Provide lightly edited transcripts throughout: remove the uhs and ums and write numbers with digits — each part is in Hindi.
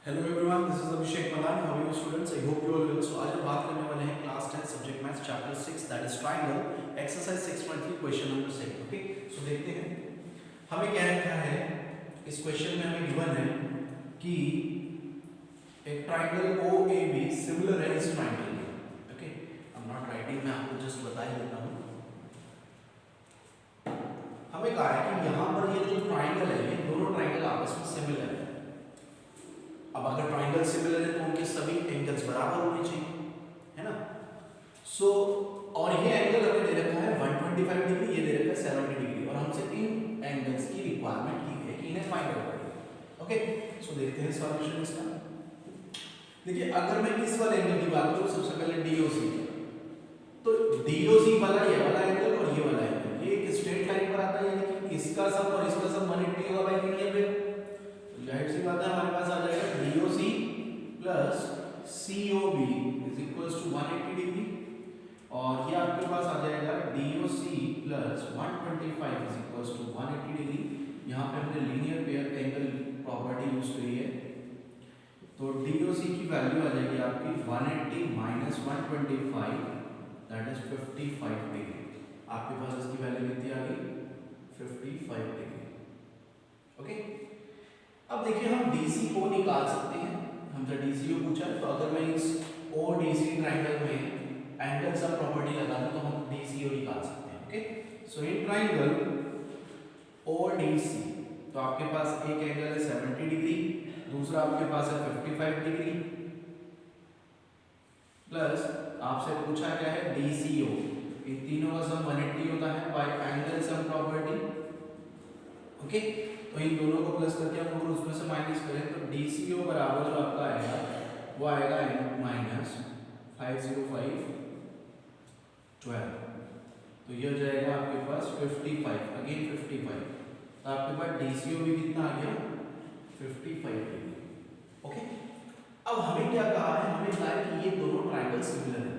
Hello everyone, this is Abhishek Madan. How are you students? I hope you all well. So आज हम बात करने वाले हैं class 10 subject maths chapter 6 that is triangle exercise 6.3 question number 6। Okay, so देखते हैं हमें क्या लिखा है। इस क्वेश्चन में हमें गिवन है कि एक ट्रायंगल OAB सिमिलर है इस ट्रायंगल के। Okay, I am not writing, मैं आपको जस्ट बता ही देता हूं। हमें कहा है कि यहां पर ये जो ट्रायंगल है, ये दोनों ट्रायंगल आपस में सिमिलर है। अब अगर ट्रायंगल सिमिलर है तो उनके सभी एंगल्स बराबर होने चाहिए, है ना। सो और ये एंगल हमें दे रखा है 125 डिग्री, ये दे रखा है 70 डिग्री, और हमसे इन एंगल्स की रिक्वायरमेंट की है कि इन्हें फाइंड आउट करें। ओके, सो देखते हैं सॉल्यूशन इसका। देखिए, अगर मैं इस वाले एंगल की बात करूं, सबसे पहले DOC, तो DOC वाला ये वाला एंगल और ये वाला एंगल, ये एक स्ट्रेट लाइन पर आता है, यानी कि इसका सम और इसका सम 180 होगा बाय मीडियम पे। जाहिर सी बात है, हमारे पास आ जाएगा DOC plus COB is equals to 180 degree, और ये आपके पास आ जाएगा DOC plus 125 is equals to 180 degree. यहाँ पे हमने linear pair angle property use करी है, तो DOC की वैल्यू आ जाएगी आपकी 180 माइनस 125 दैट इज 55 डिग्री। आपके पास इसकी वैल्यू कितनी आ गई? 55 डिग्री। ओके, अब देखिए हम DCO निकाल सकते हैं। हमसे DCO पूछा है, तो अगर मैं इस ODC ट्रायंगल में एंगल सम प्रॉपर्टी लगा दूं तो हम DCO निकाल सकते हैं। Okay, so in triangle ODC, तो आपके पास एक एंगल है 70 डिग्री, दूसरा आपके पास है 55 डिग्री, प्लस आपसे पूछा क्या है DCO, इन तीनों का सम 180 होता है bye angle sum property. Okay, तो इन दोनों को प्लस करके हम अगर उसमें से माइनस करें तो DCO बराबर जो आपका आएगा वो आएगा माइनस 505 12, तो ये हो जाएगा आपके पास 55 अगेन 55, तो आपके पास DCO भी कितना आ गया 55 डिग्री। ओके, अब हमें क्या कहा है, हमें कहा है कि ये दोनों ट्रायंगल सिमिलर है,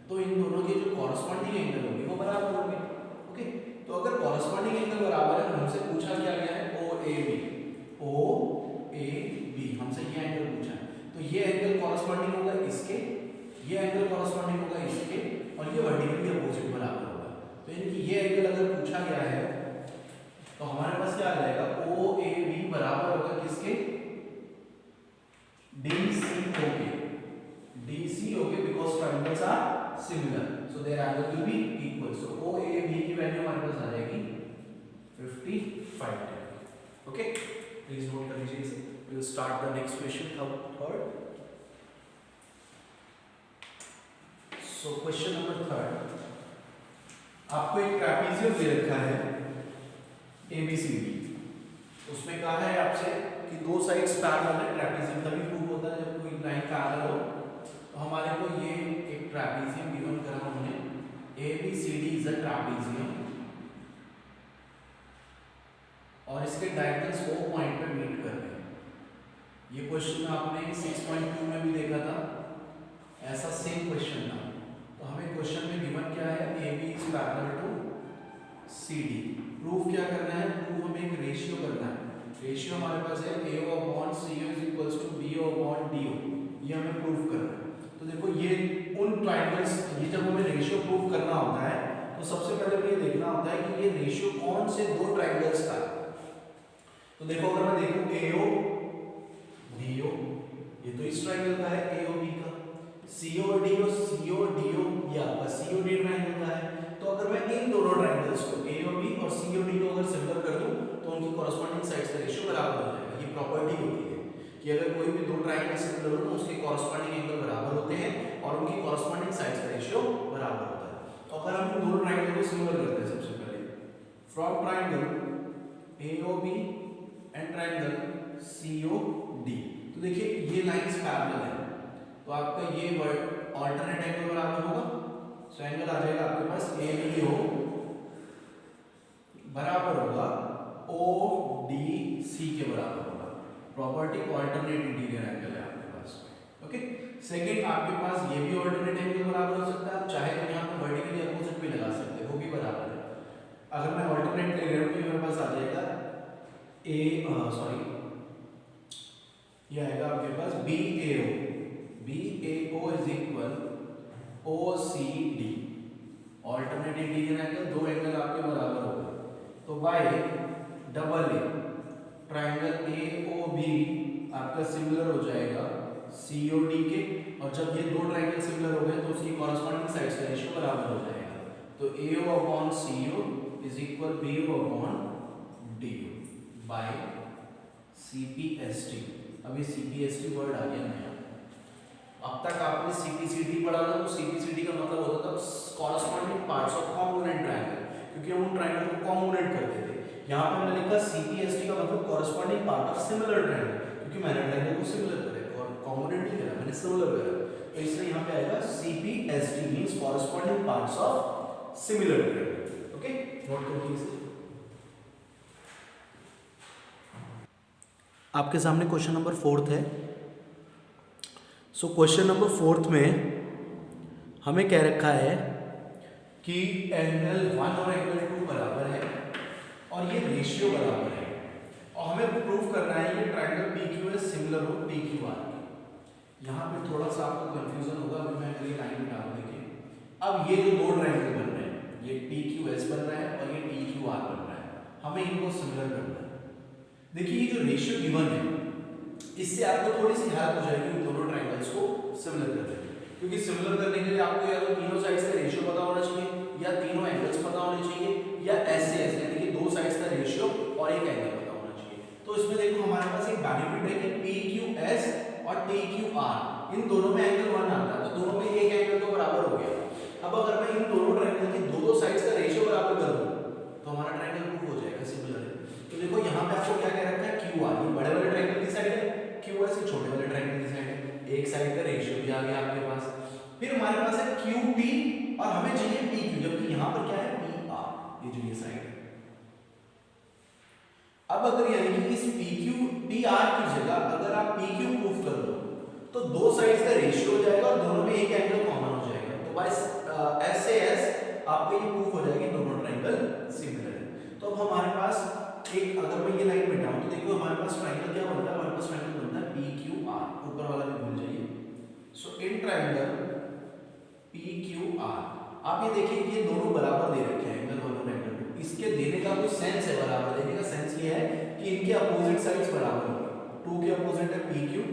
तो इन दोनों के जो कॉरस्पॉन्डिंग एंगल होंगे वो बराबर होंगे। ओके, तो अगर कॉरस्पॉन्डिंग एंगल बराबर है, हमसे पूछा क्या गया है OAB हमसे ये एंगल पूछा है, तो ये एंगल कॉरस्पॉन्डिंग होगा इसके, ये एंगल कॉरस्पॉन्डिंग होगा इसके, और ये वर्टिकली अपोजिट बराबर होगा। तो यानी कि ये एंगल अगर पूछा गया है तो हमारे पास क्या आ जाएगा, OAB बराबर होगा किसके? DCO के, because triangles are similar, so their angle will be equal. So OAB की वैल्यू हमारे पास आ जाएगी 55 डिग्री। ओके, प्लीज नोट कर लीजिए इसे। We will start the next question, third. So question number third, आपको एक ट्रेपेजियम दे रखा है ABCD, उसमें कहा है आपसे कि दो साइड्स पैरेलल है। ट्रेपेजियम तभी प्रूव होता है जब कोई लाइन पैरेलल हो। तो हमारे को ये एक ट्रेपेजियम गिवन करा उन्होंने, ABCD इज अ ट्रेपेजियम, और इसके डायगोनल्स O पॉइंट पे मीट कर रहे हैं। ये क्वेश्चन आपने 6.2 में भी देखा था, ऐसा सेम क्वेश्चन था। तो हमें क्वेश्चन में गिवन क्या है, AB is parallel to CD। Proof क्या करना है, प्रूफ हमें एक रेशियो करना है। रेशियो हमारे पास है AO/CO is equals to BO/DO, ये हमें प्रूफ करना है। तो देखो ये उन ट्रायंगल्स, ये जब हमें रेशियो प्रूफ करना होता है तो सबसे पहले हमें ये देखना होता है कि ये रेशियो कौन से दो ट्रायंगल्स का है। तो देखो, अगर मैं देखूं AO/DO, ये तो इस ट्रायंगल का है AOB का। CO/DO ये आपका COD ट्रायंगल का है। तो अगर मैं इन दोनों ट्रायंगल्स को AOB और COD को अगर सिमिलर कर दूं तो उनकी कॉरस्पॉन्डिंग साइड्स का रेशियो बराबर हो जाएगा। ये प्रॉपर्टी होती है कि अगर कोई भी दो ट्रायंगल सिमिलर हो तो उसके कॉरस्पॉन्डिंग एंगल बराबर होते हैं और उनकी कॉरस्पॉन्डिंग साइड्स का रेशियो बराबर होता है। तो अगर हम इन दोनों ट्रायंगल को सिमिलर करते हैं, सबसे पहले from triangle AOB and triangle COD, तो देखिए ये लाइंस पैरेलल है, तो आपका ये अल्टरनेट एंगल बराबर होगा। सो एंगल आ जाएगा आपके पास ABO बराबर होगा ODC के बराबर होगा। प्रॉपर्टी अल्टरनेट इंटीरियर एंगल है आपके पास। ओके, सेकंड आपके पास ये भी अल्टरनेट एंगल बराबर हो सकता है, आप चाहे तो यहाँ पे वर्टिकली अपोजिट भी लगा सकते हैं, वो भी बराबर है। अगर मैं अल्टरनेट ले रहा हूं तो मेरे पास आ जाएगा ये आएगा आपके पास B A O is equal O C D. Alternate interior angle, दो एंगल आपके बराबर हो गए, तो by double A triangle A O B आपका सिमिलर हो जाएगा सी ओ डी के। और जब ये दो ट्राइंगल सिमिलर हो गए तो उसकी कॉरस्पॉन्डिंग साइड्स का रेशियो बराबर हो जाएगा। तो A O upon C O is equal B O upon D O by C P S T. अब ये C P S T word आ गया नया। अब तक आपने सी पी सी टी पढ़ा था, तो सी पी सी टी का मतलब होता था corresponding parts of congruent triangle, क्योंकि हम उन ट्रायंगल को कॉन्ग्रुएंट करते थे। यहाँ पे हमने लिखा सी पी एस टी का मतलब corresponding part of similar triangle, क्योंकि मैंने ट्रायंगल को सिमिलर करा और कॉन्ग्रुएंट नहीं करा, मैंने सिमिलर करा। तो इसलिए यहाँ पे आएगा C P S T means corresponding parts of similar triangle. Okay, note कर लीजिए। आपके सामने क्वेश्चन नंबर 4 है। सो क्वेश्चन नंबर 4 में हमें कह रखा है कि एंगल 1 और एंगल 2 बराबर है और ये रेशियो बराबर है, और हमें प्रूव करना है ये triangle P Q S similar हो पी क्यू आर के। यहाँ पे थोड़ा सा आपको कंफ्यूजन होगा, अभी मैं अगली लाइन में डाल देंगे। अब ये जो दो ट्रायंगल बन रहे हैं, ये पी क्यू एस बन रहा है और ये पी क्यू आर बन रहा है, हमें इनको सिमिलर करना है। देखिए ये जो रेशियो गिवन है, इससे आपको थोड़ी सी हेल्प हो जाएगी उन दोनों ट्रायंगल्स को सिमिलर करने में, क्योंकि सिमिलर करने के लिए आपको या तो तीनों साइड्स का रेशियो पता होना चाहिए, या तीनों एंगल्स पता होने चाहिए, या ऐसे ऐसे यानी कि दो साइड्स का रेशियो और एक एंगल पता होना चाहिए। तो इसमें देखो हमारे पास एक बेनिफिट है कि पी क्यू एस और टी क्यू आर इन दोनों में एंगल 1 आता है, तो दोनों में एक एंगल तो बराबर हो गया। अब अगर मैं इन दोनों ट्रायंगल की दो साइड्स का रेशियो बराबर कर दूं तो हमारा ट्रायंगल प्रूव हो जाएगा सिमिलर है। तो देखो यहाँ पे आपको क्या कह रखा है, क्यू आर ये बड़े वाले ट्रायंगल की साइड है, क्यू एस ये छोटे वाले ट्रायंगल की साइड है, एक साइड का रेशियो भी आ गया आपके पास। फिर हमारे पास है क्यू पी और हमें चाहिए पी क्यू, जबकि यहाँ पर क्या है पी आर, ये जो ये साइड है। अब अगर यानी कि इस पी क्यू पी आर की जगह अगर आप पी क्यू प्रूफ कर दो तो दो साइड्स का रेशियो हो जाएगा और दोनों में एक एंगल कॉमन हो जाएगा। तो बाय एस से एस आपको ये प्रूफ हो जाएगी दोनों ट्रायंगल सिमिलर है। तो अब हमारे पास एक, अगर मैं ये लाइन मिटाऊं तो देखो हमारे पास ट्रायंगल क्या बनता है, हमारे पास ट्रायंगल बनता है पी क्यू आर, ऊपर वाला भी भूल जाइए। So in triangle P Q R आप ये देखिए ये दोनों बराबर दे रखे हैं एंगल 1 और एंगल 2। इसके देने का कोई सेंस है, बराबर देने का सेंस ये है कि इनके अपोजिट साइड्स बराबर होंगे। 2 के अपोजिट है पी क्यू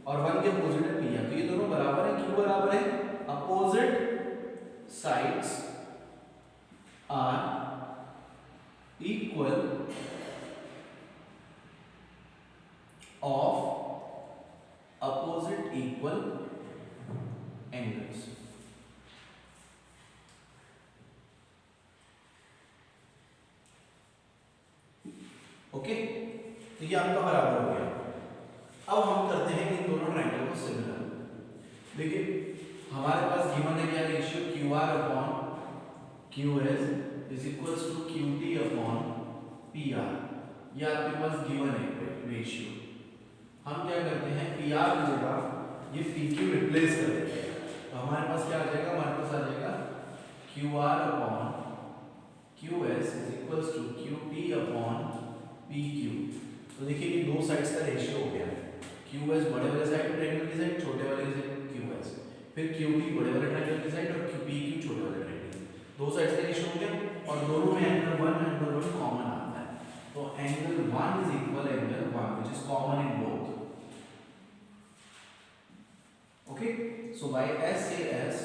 और 1 के अपोजिट है पी आर, तो ये दोनों बराबर है। क्यों बराबर है? Opposite sides are equal of opposite equal angles. Okay, तो ये आपका बराबर हो गया। अब हम करते हैं इन दोनों ट्रायंगल को सिमिलर। देखिए हमारे पास गिवन है क्या, ratio Q R upon Q S is equals to Q T upon P R. ये आपके पास गिवन है रेशियो। हम क्या करते हैं, पी आर की जगह ये पी क्यू रिप्लेस कर देते हैं, तो हमारे पास क्या आ जाएगा, हमारे पास आ जाएगा Q R upon Q S is equals to Q T upon P Q. तो देखिए ये दो साइड्स का रेशियो हो गया, क्यू एस बड़े वाले साइड ट्रायंगल की साइड, छोटे वाले की साइड क्यू एस, फिर क्यू टी बड़े वाले ट्रायंगल की साइड और पी क्यू छोटे वाले ट्रायंगल, दो साइड्स का रेशियो हो गया और दोनों में एंगल 1 कॉमन आता है। तो angle 1 is equal angle 1 which is common in both. Okay, so by S से S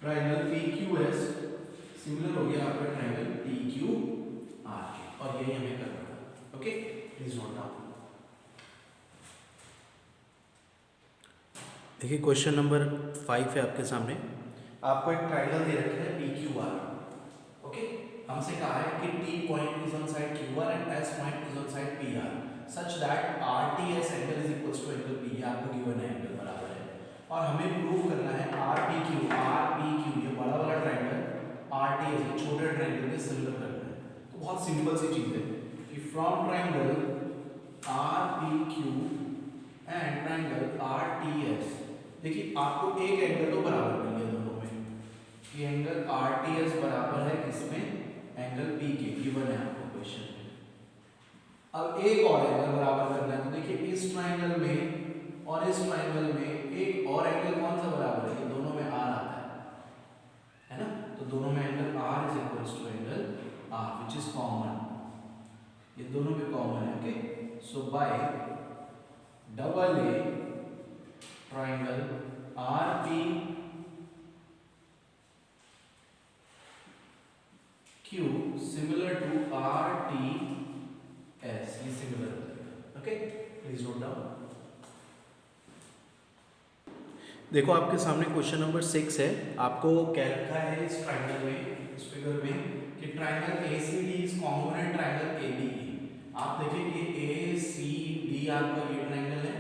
triangle P Q S similar हो गया आपका ट्रायंगल पी क्यू आर के, और यही हमें करना है। Okay, please note down. देखिए क्वेश्चन नंबर 5 है आपके सामने। आपको एक ट्रायंगल दे रखा है पी क्यू आर। ओके, हमसे कहा है कि T point is on side Q R and S point is on side P R such that R T S angle is equals to angle P. आपको गिवन है एंगल बराबर है और हमें प्रूव करना है आर पी क्यू ये बड़ा वाला ट्रायंगल, आर टी एस ये छोटे ट्रायंगल के सिमिलर करना है। तो बहुत सिंपल सी चीज है कि from triangle R P Q and triangle are T S, देखिए आपको एक एंगल तो बराबर मिल गया दोनों में, कि एंगल आर टी एस बराबर है किसमें, एंगल पी के, गिवन है आपको क्वेश्चन में। अब एक और एंगल बराबर करना है, तो देखिए इस ट्राइंगल में और इस ट्राइंगल में एक और एंगल कौन सा बराबर है, ये दोनों में r आता है ना, तो दोनों में angle r is equals to angle r which is common, ये दोनों में कॉमन है। Okay, so by double A triangle RP Q similar to RTS, ये सिमिलर हो जाएगा। Okay, please note down. देखो आपके सामने क्वेश्चन नंबर 6 है, आपको कह रखा है इस ट्राइंगल में, इस फिगर में कि triangle ACD is congruent triangle ABE। आप देखिए कि ACD आपका ये ट्राइंगल है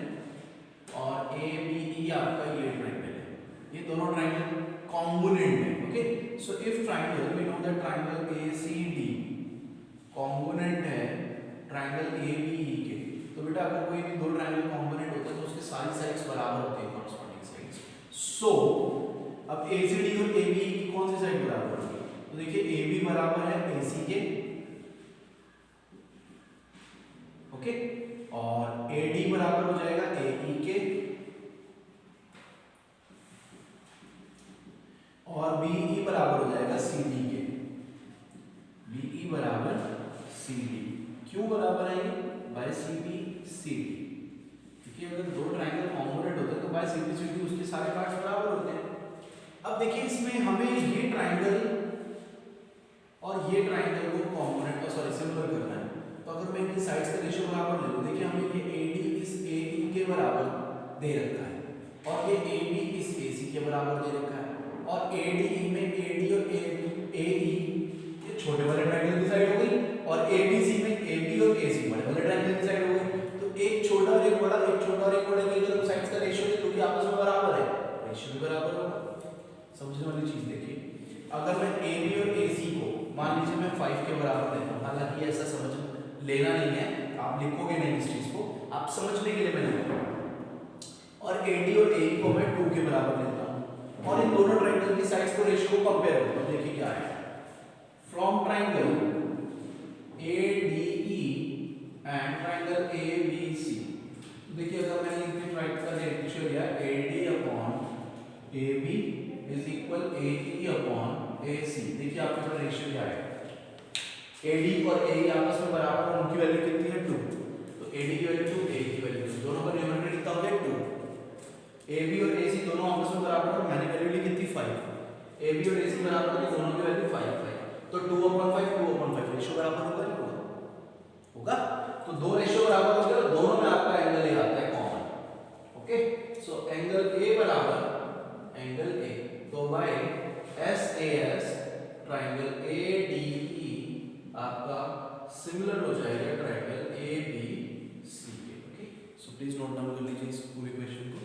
और ABE आपका ये ट्राइंगल है, ये दोनों ट्राइंगल कॉन्ग्रुएंट है। Okay, so if triangle, we know that triangle ACD congruent है ट्राइंगल ABE के, तो बेटा अगर कोई भी दो ट्राइंगल कॉन्ग्रुएंट होते हैं तो उसके सारी साइड्स बराबर होती है, कॉरस्पॉन्डिंग साइड्स। सो अब ACD और ABE की कौन सी साइड बराबर होगी, तो देखिए AB बराबर है AC के, ओके, और AD बराबर हो जाएगा AE के, और BE बराबर हो जाएगा CD के, BE बराबर CD, क्यों बराबर है ये, बाय CB CD, क्योंकि अगर दो ट्राइंगल कॉन्ग्रुएंट होते हैं तो बाय CB CD उसके सारे पार्ट्स बराबर होते हैं। अब देखिए इसमें हमें ये ट्राइंगल और ये ट्राइंगल को कॉन्ग्रुएंट और सॉरी सिमिलर करना है, तो अगर मैं इनकी साइड्स का रेशियो बराबर ले लूं, देखिए हमें ये AD इस AE के बराबर दे रखा है और ये AB इस AC के बराबर दे रखा है, और ADE में AD और AE ये छोटे वाले ट्राइंगल की साइड हो गई, और ABC में AB और AC बड़े वाले ट्राइंगल की साइड हो गई। तो एक छोटा और एक बड़ा, एक छोटा और एक बड़े की अगर हम साइड्स का रेशियो लें तो कि आपस में बराबर है, रेशियो भी बराबर होगा। समझने वाली चीज देखिए, अगर मैं AB और AC को मान लीजिए मैं 5 के बराबर लेता हूं, हालांकि ऐसा समझ लेना नहीं है, आप लिखोगे नहीं इस चीज को, आप समझने के लिए मैंने, और AD और AE को मैं 2 के बराबर लेता हूं और इन दोनों ट्राइंगल की साइड्स को रेशियो को कंपेयर करता हूं, देखिए क्या है, from triangle ADE and triangle ABC, देखिए अगर मैंने इनके ट्राइंगल का रेशियो लिया AD upon AB is equal AE upon AC, देखिए आपके पास रेशियो क्या है, AD और AE आपस में बराबर है, उनकी वैल्यू कितनी है 2, तो AD की वैल्यू 2, AE की वैल्यू 2, दोनों का न्यूमरेटर कितना हो गया 2, AB और AC दोनों आपस में बराबर है, मैंने वैल्यू ली कितनी 5, AB और AC बराबर है, दोनों की वैल्यू 5 5, तो 2/5 2/5 रेशियो बराबर होगा, नहीं होगा, तो दो रेशियो बराबर हो गए और दोनों में आपका एंगल ये आता है common. Okay, so angle A बराबर एंगल A, तो बाय SAS ट्राइंगल ADE आपका सिमिलर हो जाएगा ट्राइंगल ABC के। Okay, so please note down कर लीजिए इस पूरे क्वेश्चन को।